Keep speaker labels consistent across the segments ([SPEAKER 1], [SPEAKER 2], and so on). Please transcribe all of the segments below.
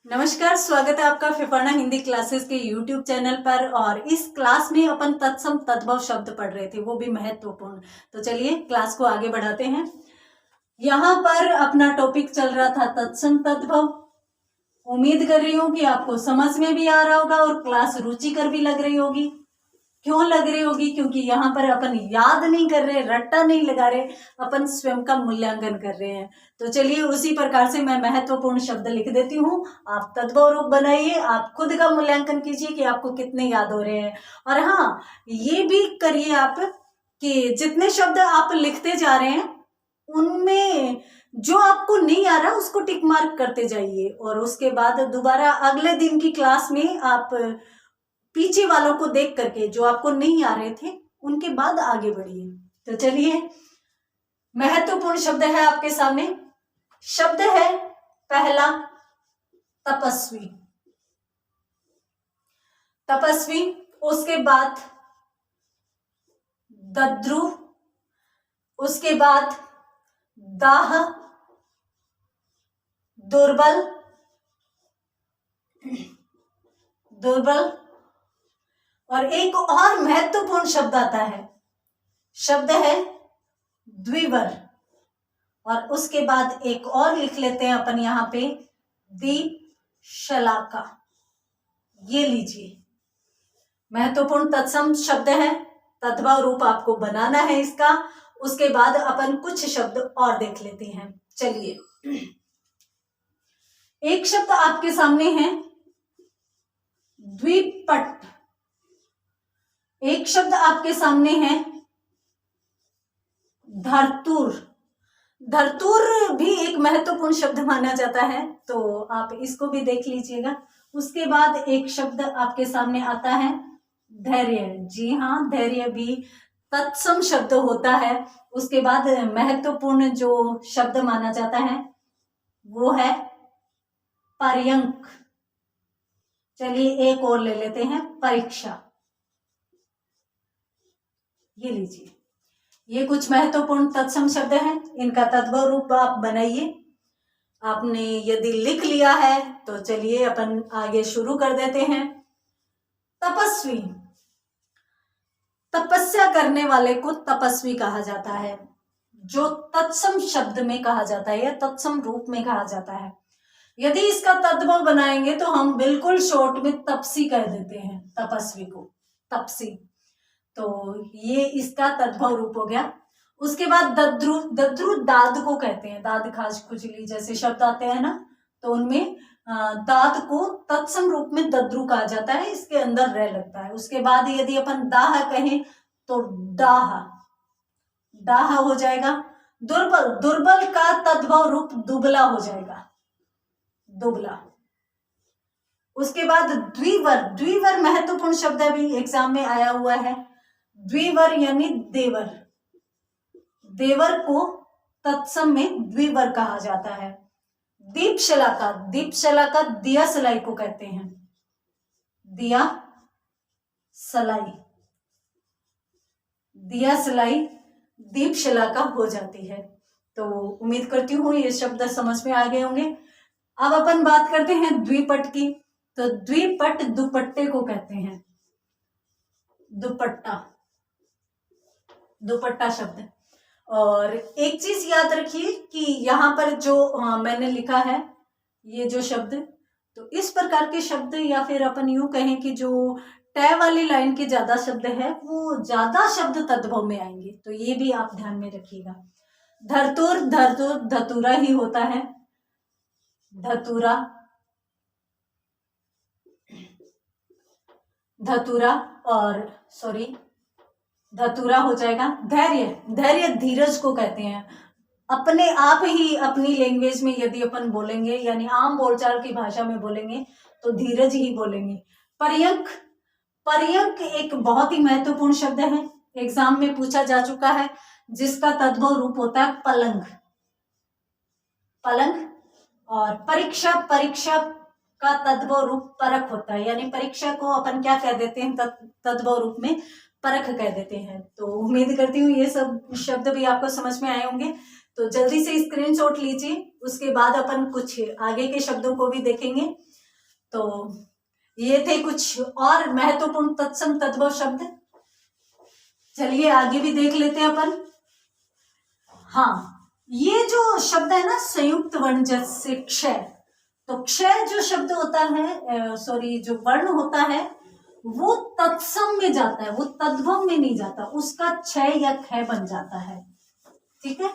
[SPEAKER 1] नमस्कार, स्वागत है आपका फिफाना हिंदी क्लासेस के YouTube चैनल पर। और इस क्लास में अपन तत्सम तद्भव शब्द पढ़ रहे थे, वो भी महत्वपूर्ण। तो चलिए क्लास को आगे बढ़ाते हैं। यहाँ पर अपना टॉपिक चल रहा था तत्सम तद्भव। उम्मीद कर रही हूँ कि आपको समझ में भी आ रहा होगा और क्लास रुचिकर भी लग रही होगी। क्यों लग रही होगी? क्योंकि यहाँ पर अपन याद नहीं कर रहे, रट्टा नहीं लगा रहे, अपन स्वयं का मूल्यांकन कर रहे हैं। तो चलिए उसी प्रकार से मैं महत्वपूर्ण शब्द लिख देती हूँ, आप तद्भव रूप बनाइए, आप खुद का मूल्यांकन कीजिए कि आपको कितने याद हो रहे हैं। और हाँ, ये भी करिए आप कि जितने शब्द आप लिखते जा रहे हैं उनमें जो आपको नहीं आ रहा उसको टिक मार्क करते जाइए, और उसके बाद दोबारा अगले दिन की क्लास में आप पीछे वालों को देख करके जो आपको नहीं आ रहे थे उनके बाद आगे बढ़िए। तो चलिए, महत्वपूर्ण शब्द है आपके सामने। शब्द है पहला तपस्वी। तपस्वी, उसके बाद दद्रु, उसके बाद दाह, दुर्बल, दुर्बल, और एक और महत्वपूर्ण शब्द आता है, शब्द है द्विवर। और उसके बाद एक और लिख लेते हैं अपन यहाँ पे, दीपशलाका। ये लीजिए, महत्वपूर्ण तत्सम शब्द है, तद्भव रूप आपको बनाना है इसका। उसके बाद अपन कुछ शब्द और देख लेते हैं। चलिए, एक शब्द आपके सामने है द्विपट। एक शब्द आपके सामने है धरतुर। धरतुर भी एक महत्वपूर्ण शब्द माना जाता है, तो आप इसको भी देख लीजिएगा। उसके बाद एक शब्द आपके सामने आता है धैर्य। जी हाँ, धैर्य भी तत्सम शब्द होता है। उसके बाद महत्वपूर्ण जो शब्द माना जाता है वो है पर्यंक। चलिए एक और ले लेते हैं, परीक्षा। ये लीजिए, ये कुछ महत्वपूर्ण तत्सम शब्द हैं, इनका तद्भव रूप आप बनाइए। आपने यदि लिख लिया है तो चलिए अपन आगे शुरू कर देते हैं। तपस्वी, तपस्या करने वाले को तपस्वी कहा जाता है, जो तत्सम शब्द में कहा जाता है या तत्सम रूप में कहा जाता है। यदि इसका तद्भव बनाएंगे तो हम बिल्कुल शॉर्ट में तपसी कर देते हैं, तपस्वी को तपसी। तो ये इसका तद्भव रूप हो गया। उसके बाद दद्रु। दद्रु दाद को कहते हैं, दाद खाज खुजली जैसे शब्द आते हैं ना, तो उनमें दाद को तत्सम रूप में दद्रु कहा जाता है, इसके अंदर रह लगता है। उसके बाद यदि अपन दाह कहें तो डाह, डाह हो जाएगा। दुर्बल, दुर्बल का तद्भव रूप दुबला हो जाएगा, दुबला। उसके बाद द्विवर। द्विवर महत्वपूर्ण शब्द अभी एग्जाम में आया हुआ है। द्विवर यानी देवर। देवर को तत्सम में द्विवर कहा जाता है। दीपशलाका। दीपशलाका दिया सलाई को कहते हैं, दिया सलाई। दिया सलाई दीपशलाका हो जाती है। तो उम्मीद करती हूँ ये शब्द समझ में आ गए होंगे। अब अपन बात करते हैं द्विपट की। तो द्विपट दुपट्टे को कहते हैं, दुपट्टा, दुपट्टा शब्द। और एक चीज याद रखिए कि यहाँ पर जो मैंने लिखा है ये जो शब्द, तो इस प्रकार के शब्द, या फिर अपन यूं कहें कि जो तय वाली लाइन के ज्यादा शब्द है वो ज्यादा शब्द तद्भव में आएंगे, तो ये भी आप ध्यान में रखिएगा। धरतुर, धरतुर धतूरा ही होता है, धतूरा, धतूरा, और सॉरी धतूरा हो जाएगा। धैर्य, धैर्य धीरज को कहते हैं। अपने आप ही अपनी लैंग्वेज में यदि अपन बोलेंगे, यानी आम बोलचाल की भाषा में बोलेंगे, तो धीरज ही बोलेंगे। पर्यंक, पर्यंक एक बहुत ही महत्वपूर्ण शब्द है, एग्जाम में पूछा जा चुका है, जिसका तद्भव रूप होता है पलंग, पलंग। और परीक्षा, परीक्षा का तद्भव रूप परख होता है, यानी परीक्षा को अपन क्या कह देते हैं तद्भव रूप में, परख कह देते हैं। तो उम्मीद करती हूँ ये सब शब्द भी आपको समझ में आए होंगे। तो जल्दी से स्क्रीनशॉट लीजिए, उसके बाद अपन कुछ आगे के शब्दों को भी देखेंगे। तो ये थे कुछ और महत्वपूर्ण तत्सम तद्भव शब्द। चलिए आगे भी देख लेते हैं अपन। हाँ, ये जो शब्द है ना संयुक्त वर्ण जैसे क्षय, तो क्षय जो शब्द होता है, सॉरी जो वर्ण होता है वो तत्सम में जाता है, वो तद्भव में नहीं जाता, उसका क्षय या क्षय बन जाता है। ठीक है,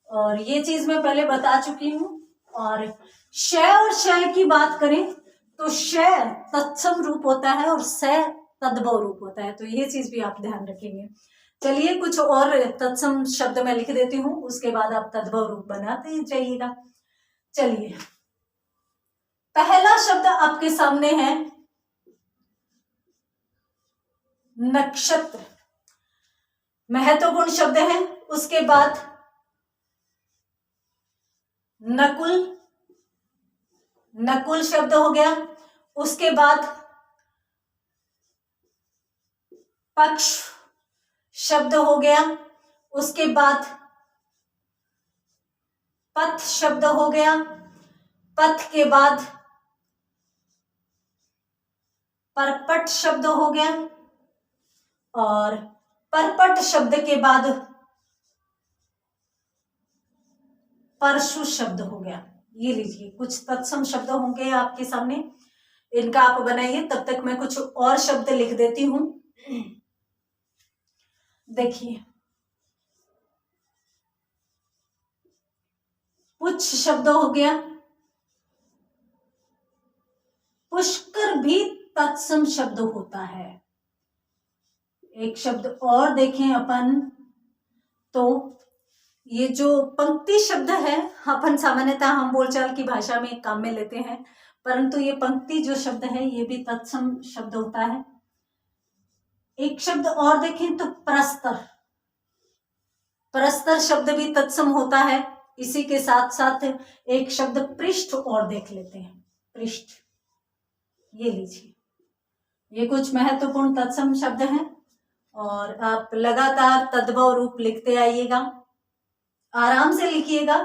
[SPEAKER 1] और ये चीज मैं पहले बता चुकी हूं। और क्षय और क्षय की बात करें तो क्षय तत्सम रूप होता है और क्षय तद्भव रूप होता है, तो ये चीज भी आप ध्यान रखेंगे। चलिए कुछ और तत्सम शब्द मैं लिख देती हूँ, उसके बाद आप तद्भव रूप बनाते जाइएगा। चलिए पहला शब्द आपके सामने है नक्षत्र, महत्वपूर्ण शब्द है। उसके बाद नकुल, नकुल शब्द हो गया। उसके बाद पक्ष शब्द हो गया। उसके बाद पथ शब्द हो गया। पथ के बाद परपट शब्द हो गया और परपट शब्द के बाद परशु शब्द हो गया। ये लीजिए कुछ तत्सम शब्द होंगे आपके सामने, इनका आप बनाइए, तब तक मैं कुछ और शब्द लिख देती हूं। देखिए पुच्छ शब्द हो गया। पुष्कर भी तत्सम शब्द होता है। एक शब्द और देखें अपन, तो ये जो पंक्ति शब्द है, अपन सामान्यतः हम बोलचाल की भाषा में काम में लेते हैं, परंतु ये पंक्ति जो शब्द है ये भी तत्सम शब्द होता है। एक शब्द और देखें तो प्रस्तर, प्रस्तर शब्द भी तत्सम होता है। इसी के साथ साथ एक शब्द पृष्ठ और देख लेते हैं, पृष्ठ। ये लीजिए, ये कुछ महत्वपूर्ण तत्सम शब्द हैं और आप लगातार तद्भव रूप लिखते आइएगा, आराम से लिखिएगा।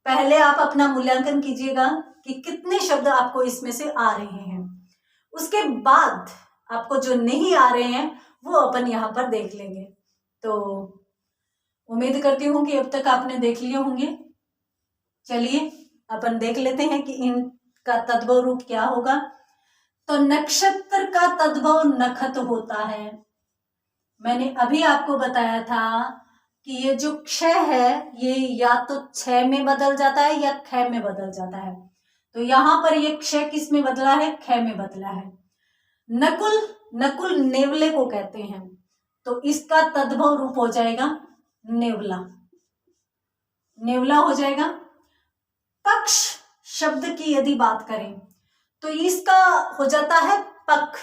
[SPEAKER 1] पहले आप अपना मूल्यांकन कीजिएगा कि कितने शब्द आपको इसमें से आ रहे हैं, उसके बाद आपको जो नहीं आ रहे हैं वो अपन यहाँ पर देख लेंगे। तो उम्मीद करती हूँ कि अब तक आपने देख लिए होंगे। चलिए अपन देख लेते हैं कि इनका तद्भव रूप क्या होगा। तो नक्षत्र का तद्भव नखत होता है। मैंने अभी आपको बताया था कि ये जो क्षय है ये या तो क्षय में बदल जाता है या क्षय में बदल जाता है। तो यहाँ पर ये क्षय किस में बदला है? क्षय में बदला है। नकुल, नकुल नेवले को कहते हैं, तो इसका तद्भव रूप हो जाएगा नेवला, नेवला हो जाएगा। पक्ष शब्द की यदि बात करें तो इसका हो जाता है पख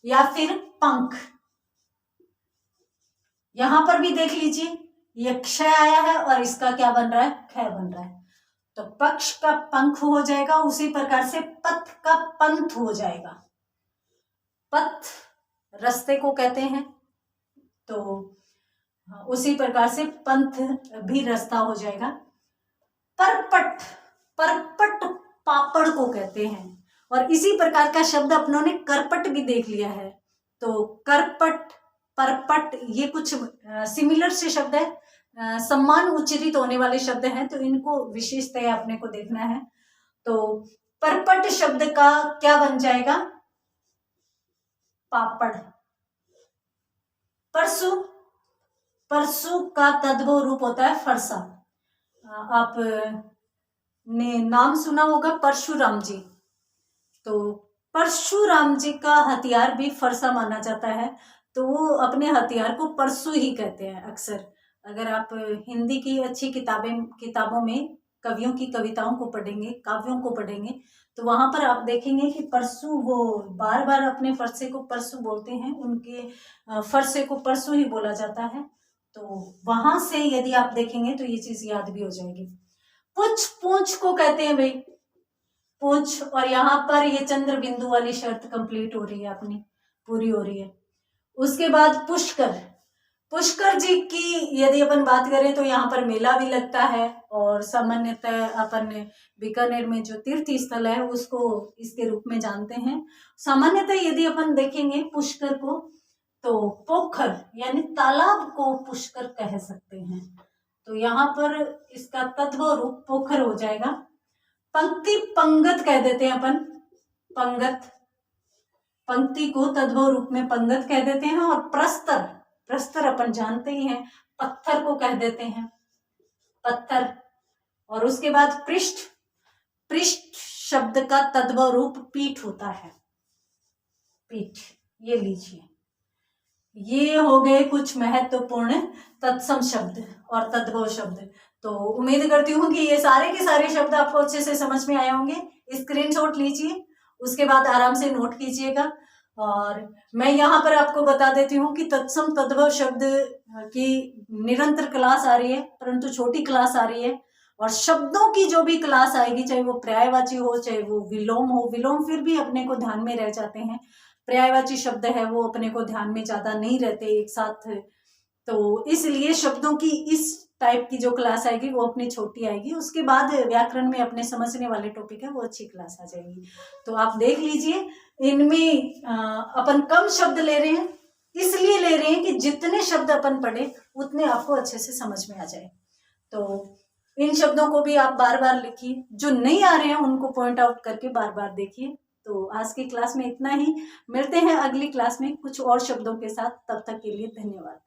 [SPEAKER 1] या फिर पंख। यहां पर भी देख लीजिए, ये क्षय आया है और इसका क्या बन रहा है? क्षय बन रहा है। तो पक्ष का पंख हो जाएगा, उसी प्रकार से पथ का पंथ हो जाएगा। पथ रास्ते को कहते हैं, तो उसी प्रकार से पंथ भी रास्ता हो जाएगा। परपट, परपट पापड़ को कहते हैं और इसी प्रकार का शब्द अपनों ने करपट भी देख लिया है। तो करपट, परपट ये कुछ सिमिलर से शब्द है, सम्मान उच्चरित होने वाले शब्द हैं, तो इनको विशेषतः अपने को देखना है। तो परपट शब्द का क्या बन जाएगा? पापड़। परसु, परसु का तद्भव रूप होता है फरसा। आप ने नाम सुना होगा परशुराम जी, तो परशुराम जी का हथियार भी फरसा माना जाता है, तो वो अपने हथियार को परसु ही कहते हैं अक्सर। अगर आप हिंदी की अच्छी किताबों में कवियों की कविताओं को पढ़ेंगे, काव्यों को पढ़ेंगे, तो वहां पर आप देखेंगे कि परसु, वो बार बार अपने फरसे को परसु बोलते हैं, उनके फरसे को परसु ही बोला जाता है। तो वहां से यदि आप देखेंगे तो ये चीज याद भी हो जाएगी। पुछ, पूंछ को कहते हैं भाई, पूंछ। और यहाँ पर ये चंद्र बिंदु वाली शर्त कंप्लीट हो रही है अपनी, पूरी हो रही है। उसके बाद पुष्कर, पुष्कर जी की यदि अपन बात करें तो यहाँ पर मेला भी लगता है और सामान्यतः अपन बीकानेर में जो तीर्थ स्थल है उसको इसके रूप में जानते हैं। सामान्यतः यदि अपन देखेंगे पुष्कर को, तो पोखर यानी तालाब को पुष्कर कह सकते हैं। तो यहाँ पर इसका तद्भव रूप पोखर हो जाएगा। पंक्ति पंगत कह देते हैं अपन, पंगत, पंक्ति को तद्भव रूप में पंगत कह देते हैं। और प्रस्तर, प्रस्तर अपन जानते ही हैं, पत्थर को कह देते हैं, पत्थर। और उसके बाद पृष्ठ, पृष्ठ शब्द का तद्भव रूप पीठ होता है, पीठ। ये लीजिए, ये हो गए कुछ महत्वपूर्ण तत्सम शब्द और तद्भव शब्द। तो उम्मीद करती हूँ कि ये सारे के सारे शब्द आपको अच्छे से समझ में आए होंगे। स्क्रीनशॉट लीजिए, उसके बाद आराम से नोट कीजिएगा। और मैं यहाँ पर आपको बता देती हूँ कि तत्सम तद्भव शब्द की निरंतर क्लास आ रही है, परंतु छोटी क्लास आ रही है। और शब्दों की जो भी क्लास आएगी, चाहे वो पर्यायवाची हो चाहे वो विलोम हो, विलोम फिर भी अपने को ध्यान में रह जाते हैं, पर्यायवाची शब्द है वो अपने को ध्यान में ज्यादा नहीं रहते एक साथ। तो इसलिए शब्दों की इस टाइप की जो क्लास आएगी वो अपनी छोटी आएगी। उसके बाद व्याकरण में अपने समझने वाले टॉपिक है वो अच्छी क्लास आ जाएगी। तो आप देख लीजिए, इनमें अपन कम शब्द ले रहे हैं, इसलिए ले रहे हैं कि जितने शब्द अपन पढ़े उतने आपको अच्छे से समझ में आ जाए। तो इन शब्दों को भी आप बार बार लिखिए, जो नहीं आ रहे हैं उनको पॉइंट आउट करके बार बार देखिए। तो आज की क्लास में इतना ही, मिलते हैं अगली क्लास में कुछ और शब्दों के साथ। तब तक के लिए धन्यवाद।